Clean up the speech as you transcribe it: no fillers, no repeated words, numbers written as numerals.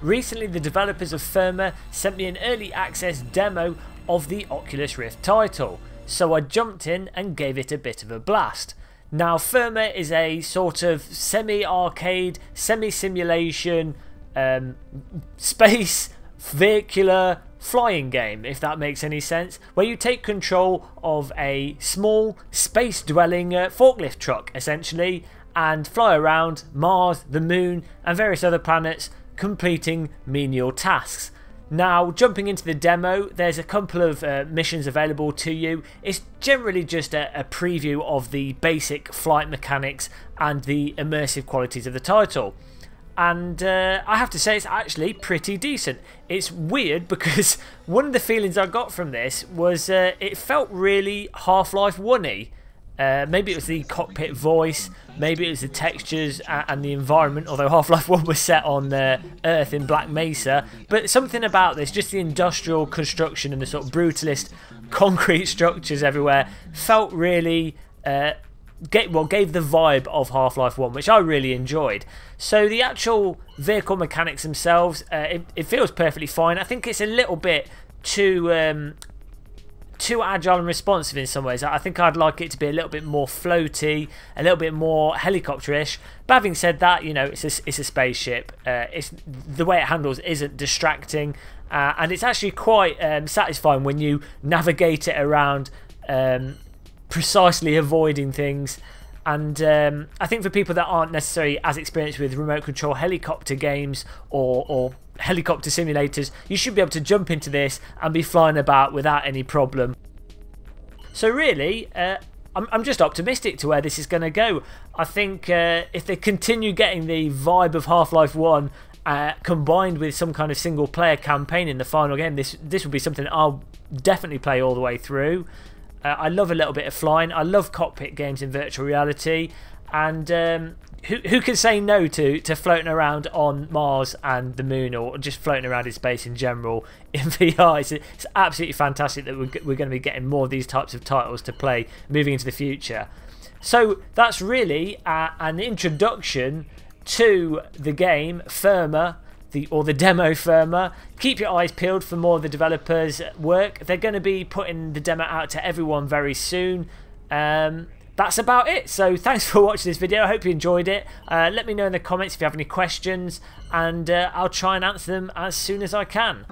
Recently the developers of Firma sent me an early access demo of the Oculus Rift title, so I jumped in and gave it a bit of a blast. Now Firma is a sort of semi-arcade, semi-simulation, space vehicular flying game, if that makes any sense, where you take control of a small space-dwelling forklift truck essentially and fly around Mars, the Moon and various other planets completing menial tasks. Now, jumping into the demo, there's a couple of missions available to you. It's generally just a preview of the basic flight mechanics and the immersive qualities of the title. And I have to say it's actually pretty decent. It's weird because one of the feelings I got from this was it felt really Half-Life 1-y. Maybe it was the cockpit voice, maybe it was the textures and the environment, although Half-Life 1 was set on Earth in Black Mesa. But something about this, just the industrial construction and the sort of brutalist concrete structures everywhere, felt really... gave the vibe of Half-Life 1, which I really enjoyed. So the actual vehicle mechanics themselves, it feels perfectly fine. I think it's a little bit too agile and responsive in some ways. I think I'd like it to be a little bit more floaty, a little bit more helicopter-ish. But having said that, you know, it's a spaceship. It's the way it handles isn't distracting, and it's actually quite satisfying when you navigate it around, precisely avoiding things. And I think for people that aren't necessarily as experienced with remote control helicopter games or helicopter simulators, you should be able to jump into this and be flying about without any problem. So really, I'm just optimistic to where this is going to go. I think if they continue getting the vibe of Half-Life 1 combined with some kind of single player campaign in the final game, this will be something I'll definitely play all the way through. I love a little bit of flying. I love cockpit games in virtual reality, and who can say no to floating around on Mars and the Moon, or just floating around in space in general in VR? It's absolutely fantastic that we're going to be getting more of these types of titles to play moving into the future. So that's really an introduction to the game Firma, or the demo Firma. Keep your eyes peeled for more of the developers' work. They're going to be putting the demo out to everyone very soon. That's about it. So thanks for watching this video. I hope you enjoyed it. Let me know in the comments if you have any questions, and I'll try and answer them as soon as I can.